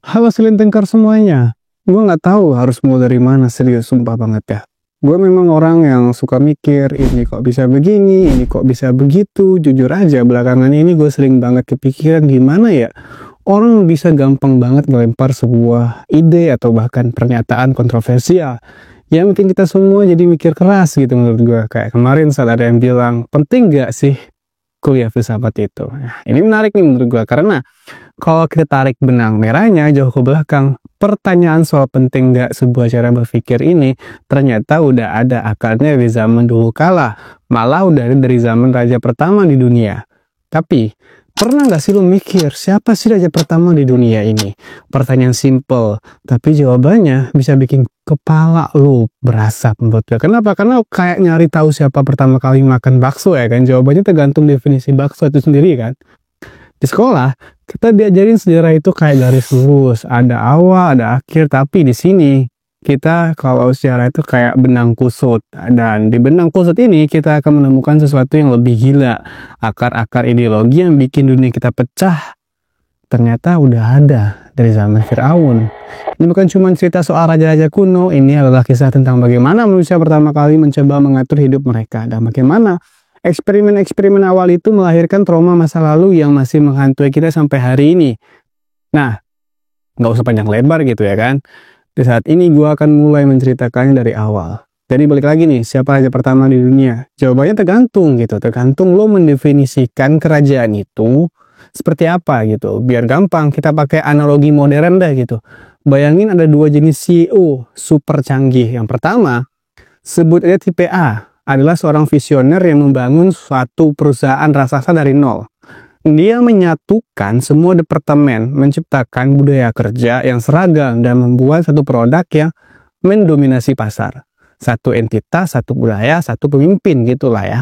Halo Selintengkar semuanya. Gue nggak tahu harus mulai dari mana, serius, sumpah banget ya. Gue memang orang yang suka mikir, ini kok bisa begini, ini kok bisa begitu. Jujur aja, belakangan ini gue sering banget kepikiran gimana ya orang bisa gampang banget ngelempar sebuah ide atau bahkan pernyataan kontroversial yang bikin kita semua jadi mikir keras gitu menurut gue. Kayak kemarin saat ada yang bilang, penting gak sih kuliah filsafat itu? Nah, ini menarik nih menurut gue, karena kalau kita tarik benang merahnya jauh ke belakang, pertanyaan soal penting nggak sebuah cara berpikir ini ternyata udah ada akarnya di zaman dulu kala, malah udah ada dari zaman raja pertama di dunia. Tapi pernah nggak sih lo mikir siapa sih raja pertama di dunia ini? Pertanyaan simple, tapi jawabannya bisa bikin kepala lo berasap menurut gue. Kenapa? Karena kayak nyari tahu siapa pertama kali makan bakso ya kan? Jawabannya tergantung definisi bakso itu sendiri kan. Di sekolah, kita diajarin sejarah itu kayak garis lurus, ada awal, ada akhir, tapi di sini kita kalau sejarah itu kayak benang kusut. Dan di benang kusut ini kita akan menemukan sesuatu yang lebih gila. Akar-akar ideologi yang bikin dunia kita pecah ternyata udah ada dari zaman Firaun. Ini bukan cuma cerita soal raja-raja kuno, ini adalah kisah tentang bagaimana manusia pertama kali mencoba mengatur hidup mereka dan bagaimana eksperimen-eksperimen awal itu melahirkan trauma masa lalu yang masih menghantui kita sampai hari ini. Nah, nggak usah panjang lebar gitu ya kan. Di saat ini gue akan mulai menceritakannya dari awal. Jadi balik lagi nih, siapa raja pertama di dunia? Jawabannya tergantung gitu. Tergantung lo mendefinisikan kerajaan itu seperti apa gitu. Biar gampang, kita pakai analogi modern deh gitu. Bayangin ada dua jenis CEO super canggih. Yang pertama, sebut aja tipe A, adalah seorang visioner yang membangun suatu perusahaan raksasa dari nol. Dia menyatukan semua departemen, menciptakan budaya kerja yang seragam dan membuat satu produk yang mendominasi pasar. Satu entitas, satu budaya, satu pemimpin gitulah ya.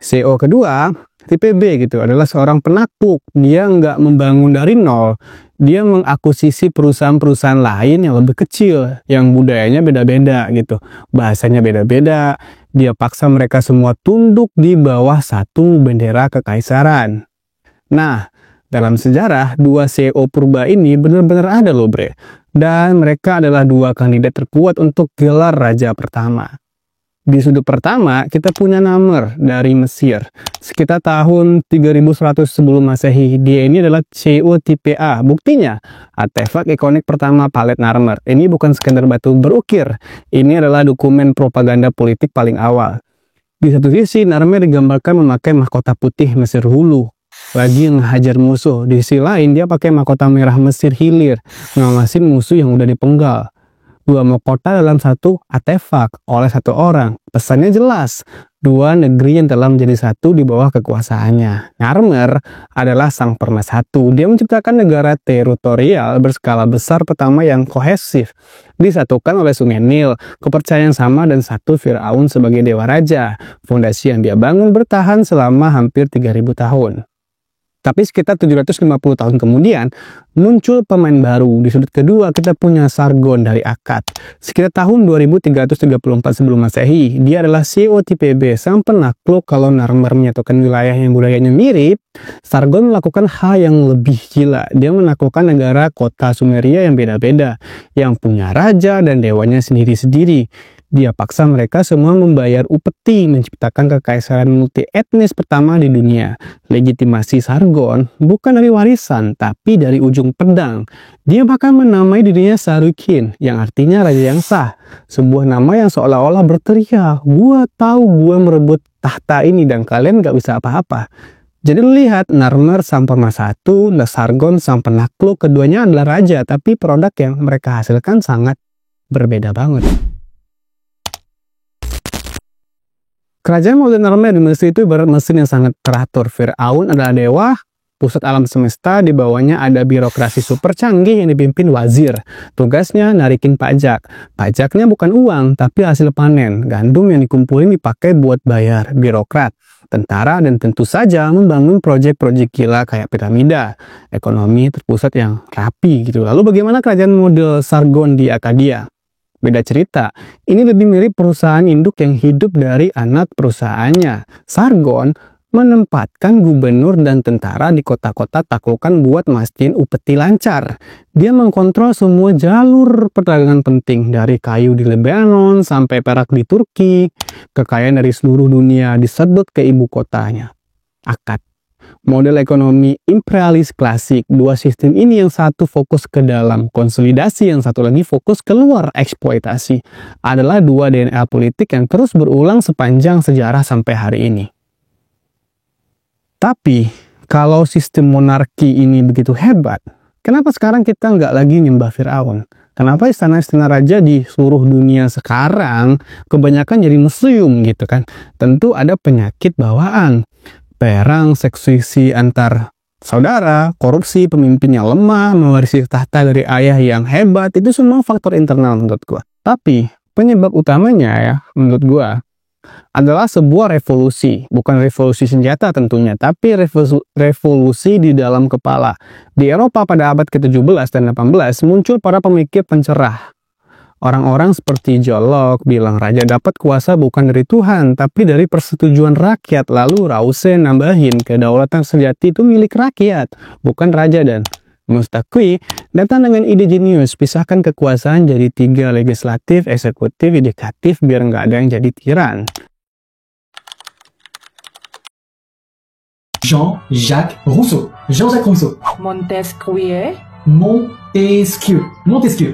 CEO kedua, tipe B gitu, adalah seorang penakluk. Dia nggak membangun dari nol. Dia mengakuisisi perusahaan-perusahaan lain yang lebih kecil, yang budayanya beda-beda gitu. Bahasanya beda-beda. Dia paksa mereka semua tunduk di bawah satu bendera kekaisaran. Nah, dalam sejarah, dua CEO purba ini benar-benar ada loh bre. Dan mereka adalah dua kandidat terkuat untuk gelar raja pertama. Di sudut pertama, kita punya Narmer dari Mesir. Sekitar tahun 3100 sebelum Masehi, dia ini adalah CEO tipe A. Buktinya, artefak ikonik pertama palet Narmer. Ini bukan sekedar batu berukir. Ini adalah dokumen propaganda politik paling awal. Di satu sisi, Narmer digambarkan memakai mahkota putih Mesir Hulu, lagi ngehajar musuh. Di sisi lain, dia pakai mahkota merah Mesir Hilir, ngawasin musuh yang udah dipenggal. Dua mahkota dalam satu artefak oleh satu orang. Pesannya jelas, dua negeri yang telah menjadi satu di bawah kekuasaannya. Narmer adalah sang pemersatu. Dia menciptakan negara teritorial berskala besar pertama yang kohesif. Disatukan oleh Sungai Nil, kepercayaan sama dan satu Firaun sebagai dewa raja. Fondasi yang dia bangun bertahan selama hampir 3000 tahun. Tapi sekitar 750 tahun kemudian, muncul pemain baru. Di sudut kedua, kita punya Sargon dari Akkad. Sekitar tahun 2334 sebelum Masehi, dia adalah CEO tipe B. Sang penakluk. Kalau Narmer menyatukan wilayah yang budayanya mirip, Sargon melakukan hal yang lebih gila. Dia menaklukkan negara kota Sumeria yang beda-beda, yang punya raja dan dewanya sendiri-sendiri. Dia paksa mereka semua membayar upeti, menciptakan kekaisaran multi etnis pertama di dunia. Legitimasi Sargon bukan dari warisan, tapi dari ujung pedang. Dia bahkan menamai dirinya Sarukin, yang artinya raja yang sah. Sebuah nama yang seolah-olah berteriak, gua tahu gua merebut tahta ini dan kalian gak bisa apa-apa. Jadi lihat, Narmer sang pemersatu, Sargon sang penakluk, keduanya adalah raja, tapi produk yang mereka hasilkan sangat berbeda banget. Kerajaan modern Narmer di Mesir itu ibarat mesin yang sangat teratur. Firaun adalah dewa, pusat alam semesta, di bawahnya ada birokrasi super canggih yang dipimpin wazir. Tugasnya narikin pajak. Pajaknya bukan uang, tapi hasil panen. Gandum yang dikumpulin dipakai buat bayar birokrat, tentara, dan tentu saja membangun proyek-proyek gila kayak piramida. Ekonomi terpusat yang rapi gitu. Lalu bagaimana kerajaan model Sargon di Akkadia? Beda cerita, ini lebih mirip perusahaan induk yang hidup dari anak perusahaannya. Sargon menempatkan gubernur dan tentara di kota-kota taklukan buat mastiin upeti lancar. Dia mengkontrol semua jalur perdagangan penting, dari kayu di Lebanon sampai perak di Turki. Kekayaan dari seluruh dunia disedot ke ibu kotanya. Akad. Model ekonomi imperialis klasik. Dua sistem ini, yang satu fokus ke dalam konsolidasi, yang satu lagi fokus keluar eksploitasi, adalah dua DNA politik yang terus berulang sepanjang sejarah sampai hari ini. Tapi, kalau sistem monarki ini begitu hebat, kenapa sekarang kita nggak lagi nyembah Firaun? Kenapa istana-istana raja di seluruh dunia sekarang kebanyakan jadi museum gitu kan? Tentu ada penyakit bawaan. Perang, seksisi antar saudara, korupsi, pemimpin yang lemah, mewarisi tahta dari ayah yang hebat, itu semua faktor internal menurut gua. Tapi, penyebab utamanya ya, menurut gua, adalah sebuah revolusi. Bukan revolusi senjata tentunya, tapi revolusi di dalam kepala. Di Eropa pada abad ke-17 dan 18 muncul para pemikir pencerah. Orang-orang seperti John Locke bilang raja dapat kuasa bukan dari Tuhan, tapi dari persetujuan rakyat. Lalu Rousseau nambahin, kedaulatan sejati itu milik rakyat, bukan raja. Dan Montesquieu datang dengan ide jenius, pisahkan kekuasaan jadi 3, legislatif, eksekutif, yudikatif, biar nggak ada yang jadi tiran. Jean-Jacques Rousseau. Jean-Jacques Rousseau. Montesquieu. Montesquieu. Montesquieu.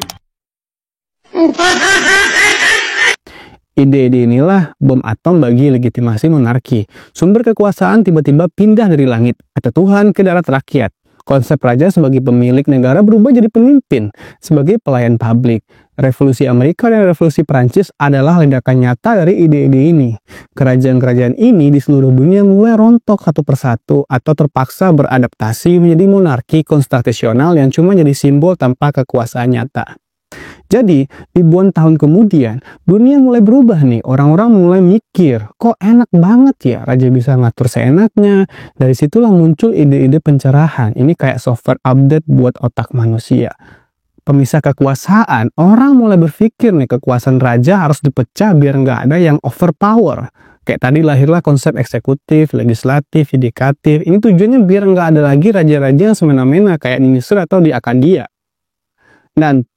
Ide-ide inilah bom atom bagi legitimasi monarki. Sumber kekuasaan tiba-tiba pindah dari langit atau Tuhan ke darat rakyat. Konsep raja sebagai pemilik negara berubah jadi pemimpin, sebagai pelayan publik. Revolusi Amerika dan Revolusi Perancis adalah ledakan nyata dari ide-ide ini. Kerajaan-kerajaan ini di seluruh dunia mulai rontok satu persatu atau terpaksa beradaptasi menjadi monarki konstitusional yang cuma jadi simbol tanpa kekuasaan nyata. Jadi, ribuan tahun kemudian, dunia mulai berubah nih. Orang-orang mulai mikir, kok enak banget ya raja bisa ngatur seenaknya. Dari situlah muncul ide-ide pencerahan. Ini kayak software update buat otak manusia. Pemisah kekuasaan, orang mulai berpikir nih kekuasaan raja harus dipecah biar nggak ada yang overpower. Kayak tadi lahirlah konsep eksekutif, legislatif, yudikatif. Ini tujuannya biar nggak ada lagi raja-raja yang semena-mena kayak di Mesir atau di Akadia. Dan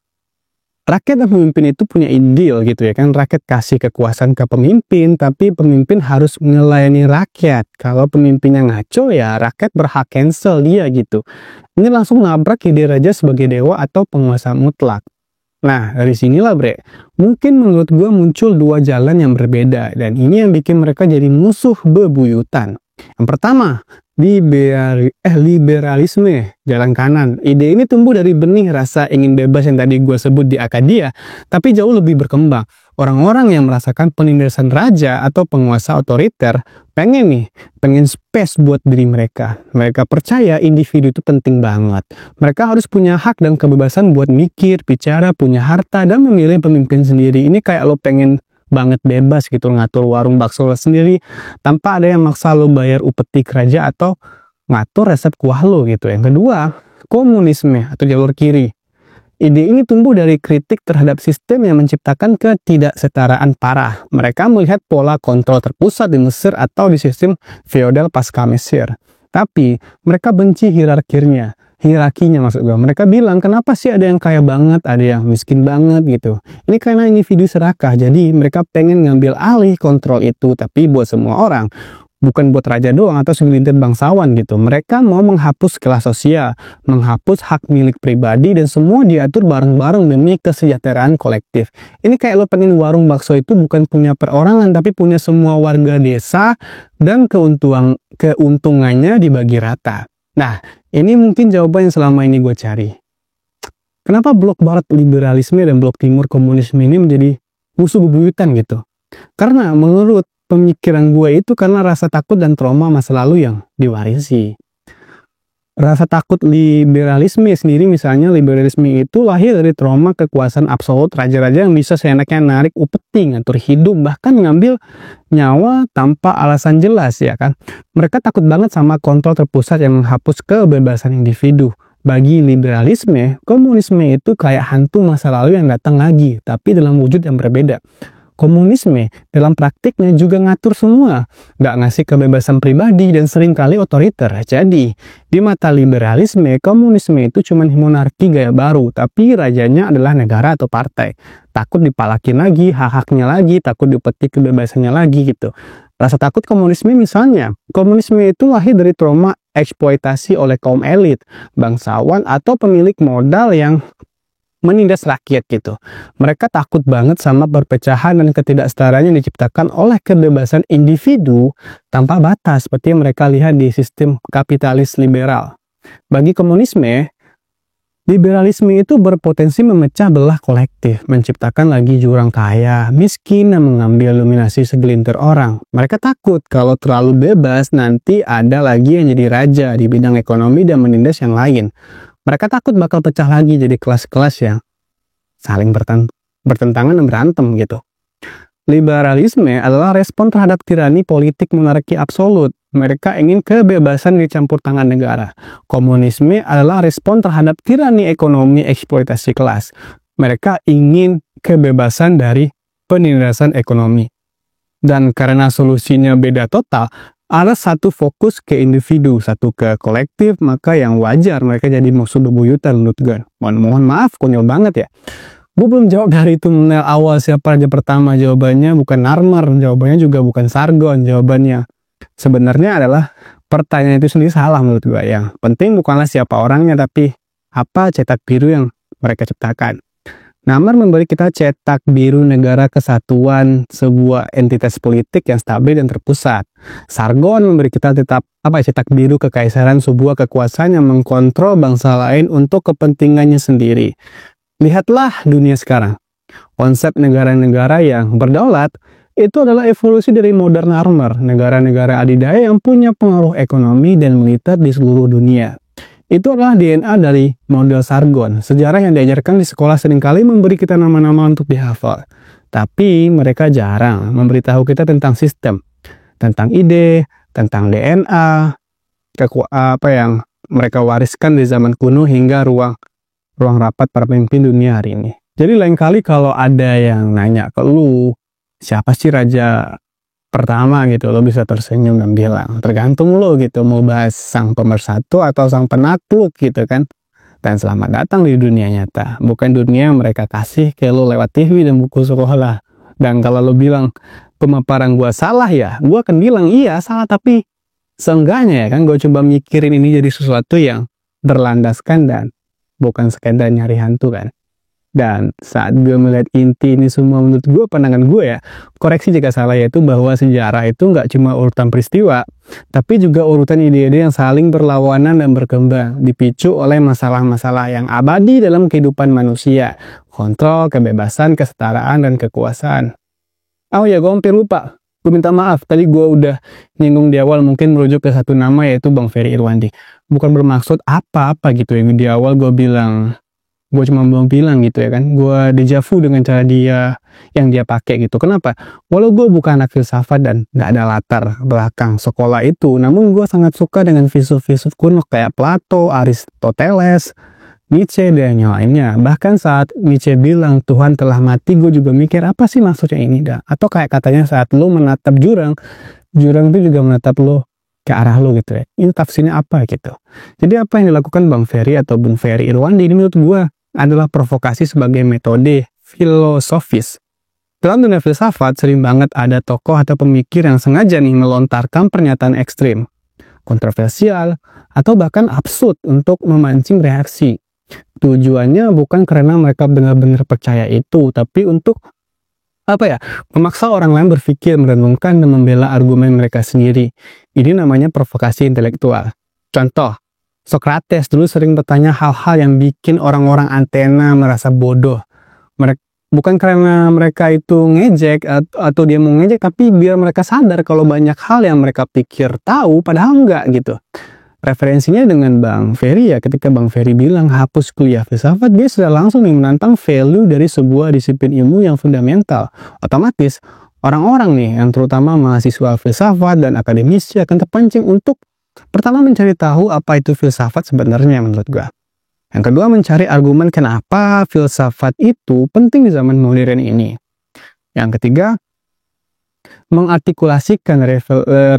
rakyat dan pemimpin itu punya ideal gitu ya kan. Rakyat kasih kekuasaan ke pemimpin, tapi pemimpin harus melayani rakyat. Kalau pemimpinnya ngaco ya rakyat berhak cancel dia gitu. Ini langsung nabrak ide raja sebagai dewa atau penguasa mutlak. Nah, dari sinilah bre, mungkin menurut gue muncul dua jalan yang berbeda. Dan ini yang bikin mereka jadi musuh bebuyutan. Yang pertama, liberalisme, jalan kanan. Ide ini tumbuh dari benih rasa ingin bebas yang tadi gue sebut di Akadia, tapi jauh lebih berkembang. Orang-orang yang merasakan penindasan raja atau penguasa otoriter pengen space buat diri mereka. Mereka percaya individu itu penting banget. Mereka harus punya hak dan kebebasan buat mikir, bicara, punya harta, dan memilih pemimpin sendiri. Ini kayak lo pengen banget bebas gitu, ngatur warung bakso sendiri tanpa ada yang maksa lo bayar upeti kerja atau ngatur resep kuah lo gitu. Yang kedua, komunisme atau jalur kiri. Ide ini tumbuh dari kritik terhadap sistem yang menciptakan ketidaksetaraan parah. Mereka melihat pola kontrol terpusat di Mesir atau di sistem feodal pasca Mesir. Tapi mereka benci hierarkinya maksud gue. Mereka bilang, kenapa sih ada yang kaya banget, ada yang miskin banget gitu. Ini karena individu serakah, jadi mereka pengen ngambil alih kontrol itu, tapi buat semua orang. Bukan buat raja doang atau segelintir bangsawan gitu. Mereka mau menghapus kelas sosial, menghapus hak milik pribadi, dan semua diatur bareng-bareng demi kesejahteraan kolektif. Ini kayak lo pengen warung bakso itu bukan punya perorangan, tapi punya semua warga desa, dan keuntungannya dibagi rata. Nah, ini mungkin jawaban yang selama ini gue cari. Kenapa blok barat liberalisme dan blok timur komunisme ini menjadi musuh bebuyutan gitu? Karena menurut pemikiran gue itu karena rasa takut dan trauma masa lalu yang diwarisi. Rasa takut liberalisme sendiri, misalnya liberalisme itu lahir dari trauma kekuasaan absolut raja-raja yang bisa seenaknya narik upeti, ngatur hidup, bahkan ngambil nyawa tanpa alasan jelas ya kan. Mereka takut banget sama kontrol terpusat yang menghapus kebebasan individu. Bagi liberalisme, komunisme itu kayak hantu masa lalu yang datang lagi, tapi dalam wujud yang berbeda. Komunisme dalam praktiknya juga ngatur semua, nggak ngasih kebebasan pribadi dan seringkali otoriter. Jadi, di mata liberalisme, komunisme itu cuma monarki gaya baru, tapi rajanya adalah negara atau partai. Takut dipalakin lagi, hak-haknya lagi, takut dipetik kebebasannya lagi gitu. Rasa takut komunisme misalnya, komunisme itu lahir dari trauma eksploitasi oleh kaum elit, bangsawan, atau pemilik modal yang menindas rakyat gitu. Mereka takut banget sama perpecahan dan ketidaksetaraan yang diciptakan oleh kebebasan individu tanpa batas seperti yang mereka lihat di sistem kapitalis liberal. Bagi komunisme, liberalisme itu berpotensi memecah belah kolektif, menciptakan lagi jurang kaya, miskin, dan mengambil dominasi segelintir orang. Mereka takut kalau terlalu bebas nanti ada lagi yang jadi raja di bidang ekonomi dan menindas yang lain. Mereka takut bakal pecah lagi jadi kelas-kelas yang saling bertentangan dan berantem gitu. Liberalisme adalah respon terhadap tirani politik monarki absolut. Mereka ingin kebebasan dicampur tangan negara. Komunisme adalah respon terhadap tirani ekonomi eksploitasi kelas. Mereka ingin kebebasan dari penindasan ekonomi. Dan karena solusinya beda total, ada satu fokus ke individu, satu ke kolektif, maka yang wajar mereka jadi musuh bebuyutan menurut gue. Mohon maaf, konyol banget ya. Gue belum jawab dari thumbnail awal siapa raja pertama. Jawabannya bukan Narmer, jawabannya juga bukan Sargon. Jawabannya sebenarnya adalah pertanyaan itu sendiri salah menurut gue. Yang penting bukanlah siapa orangnya, tapi apa cetak biru yang mereka ciptakan. Narmer memberi kita cetak biru negara kesatuan, sebuah entitas politik yang stabil dan terpusat. Sargon memberi kita cetak biru kekaisaran, sebuah kekuasaan yang mengkontrol bangsa lain untuk kepentingannya sendiri. Lihatlah dunia sekarang. Konsep negara-negara yang berdaulat itu adalah evolusi dari modern Narmer, negara-negara adidaya yang punya pengaruh ekonomi dan militer di seluruh dunia. Itu adalah DNA dari model Sargon. Sejarah yang diajarkan di sekolah seringkali memberi kita nama-nama untuk dihafal. Tapi mereka jarang memberitahu kita tentang sistem, tentang ide, tentang DNA, apa yang mereka wariskan di zaman kuno hingga ruang rapat para pemimpin dunia hari ini. Jadi lain kali kalau ada yang nanya ke lu, siapa sih raja pertama gitu, lo bisa tersenyum dan bilang, tergantung lo gitu, mau bahas sang pemersatu atau sang penakluk gitu kan. Dan selamat datang di dunia nyata, bukan dunia yang mereka kasih ke lo lewat TV dan buku sekolah. Dan kalau lo bilang pemaparan gua salah ya, gua akan bilang iya salah, tapi seenggaknya ya kan gue coba mikirin ini jadi sesuatu yang berlandaskan dan bukan sekedar nyari hantu kan. Dan saat gue melihat inti ini semua, menurut gue, pandangan gue ya, koreksi jika salah, yaitu bahwa sejarah itu nggak cuma urutan peristiwa, tapi juga urutan ide-ide yang saling berlawanan dan berkembang, dipicu oleh masalah-masalah yang abadi dalam kehidupan manusia, kontrol, kebebasan, kesetaraan, dan kekuasaan. Oh ya, gue hampir lupa. Gue minta maaf, tadi gue udah nyinggung di awal, mungkin merujuk ke satu nama, yaitu Bang Ferry Irwandi. Bukan bermaksud apa-apa gitu yang di awal gue bilang. Gue cuma belum bilang gitu ya kan, gue dejavu dengan cara dia yang dia pakai gitu. Kenapa? Walau gue bukan anak filsafat dan gak ada latar belakang sekolah itu, namun gue sangat suka dengan filsuf-filsuf kuno kayak Plato, Aristoteles, Nietzsche, dan yang lainnya. Bahkan saat Nietzsche bilang Tuhan telah mati, gue juga mikir apa sih maksudnya ini dah. Atau kayak katanya saat lo menatap jurang, jurang itu juga menatap lo ke arah lo gitu ya. Ini tafsirnya apa gitu. Jadi apa yang dilakukan Bang Ferry atau Bung Ferry Irwandi ini menurut gue adalah provokasi sebagai metode filosofis. Dalam dunia filsafat sering banget ada tokoh atau pemikir yang sengaja nih melontarkan pernyataan ekstrim, kontroversial, atau bahkan absurd untuk memancing reaksi. Tujuannya bukan karena mereka benar-benar percaya itu, tapi untuk memaksa orang lain berpikir, merenungkan, dan membela argumen mereka sendiri. Ini namanya provokasi intelektual. Contoh, Socrates dulu sering bertanya hal-hal yang bikin orang-orang antena merasa bodoh. Bukan karena mereka itu ngejek atau dia mau ngejek, tapi biar mereka sadar kalau banyak hal yang mereka pikir tahu, padahal enggak gitu. Referensinya dengan Bang Ferry ya, ketika Bang Ferry bilang hapus kuliah filsafat, dia sudah langsung menantang value dari sebuah disiplin ilmu yang fundamental. Otomatis, orang-orang nih, yang terutama mahasiswa filsafat dan akademisi akan terpancing untuk pertama mencari tahu apa itu filsafat sebenarnya menurut gua. Yang kedua mencari argumen kenapa filsafat itu penting di zaman modern ini. Yang ketiga, mengartikulasikan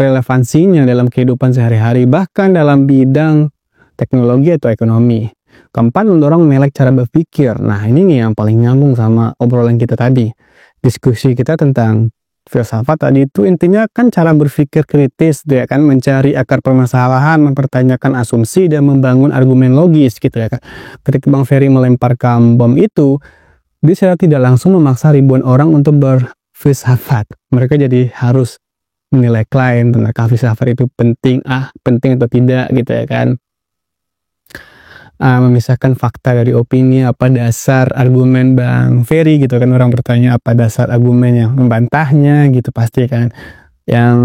relevansinya dalam kehidupan sehari-hari, bahkan dalam bidang teknologi atau ekonomi. Keempat, mendorong melek cara berpikir. Nah, ini nih yang paling nyambung sama obrolan kita tadi. Diskusi kita tentang filsafat tadi itu intinya kan cara berpikir kritis, ya kan, mencari akar permasalahan, mempertanyakan asumsi, dan membangun argumen logis gitu ya kan. Ketika Bang Ferry melemparkan bom itu, dia secara tidak langsung memaksa ribuan orang untuk berfilsafat. Mereka jadi harus menilai klaim tentang filsafat itu penting atau tidak gitu ya kan. Memisahkan fakta dari opini, apa dasar argumen Bang Ferry gitu kan, orang bertanya apa dasar argumen yang membantahnya gitu pasti kan. Yang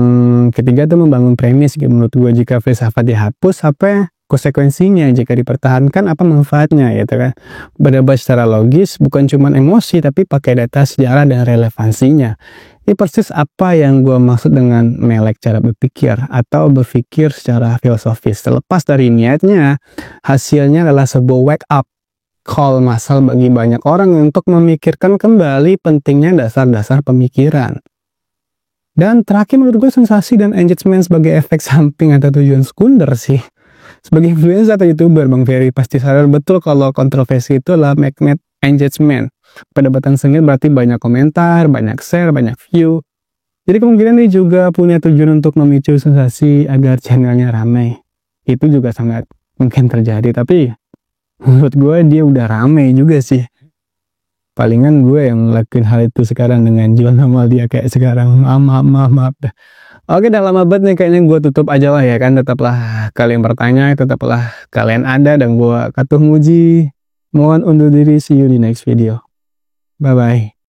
ketiga tuh membangun premis gitu, menurut gue jika filsafat dihapus apa konsekuensinya, jika dipertahankan apa manfaatnya gitu kan. Berdebat secara logis, bukan cuma emosi tapi pakai data, sejarah, dan relevansinya. Ini persis apa yang gue maksud dengan melek cara berpikir atau berpikir secara filosofis. Terlepas dari niatnya, hasilnya adalah sebuah wake up call massal bagi banyak orang untuk memikirkan kembali pentingnya dasar-dasar pemikiran. Dan terakhir menurut gue, sensasi dan engagement sebagai efek samping atau tujuan sekunder sih. Sebagai influencer atau youtuber, Bang Ferry pasti sadar betul kalau kontroversi itu adalah magnet engagement. Perdebatan sengit berarti banyak komentar, banyak share, banyak view. Jadi kemungkinan dia juga punya tujuan untuk memicu sensasi agar channelnya ramai. Itu juga sangat mungkin terjadi, tapi menurut gue dia udah ramai juga sih. Palingan gue yang ngelakuin hal itu sekarang dengan jual nama dia kayak sekarang. Maaf dah. Oke, udah lama banget nih, kayaknya gue tutup aja lah ya kan. Tetaplah kalian bertanya, tetaplah kalian ada, dan gue Katuh Muji mohon undur diri. See you di next video. Bye bye.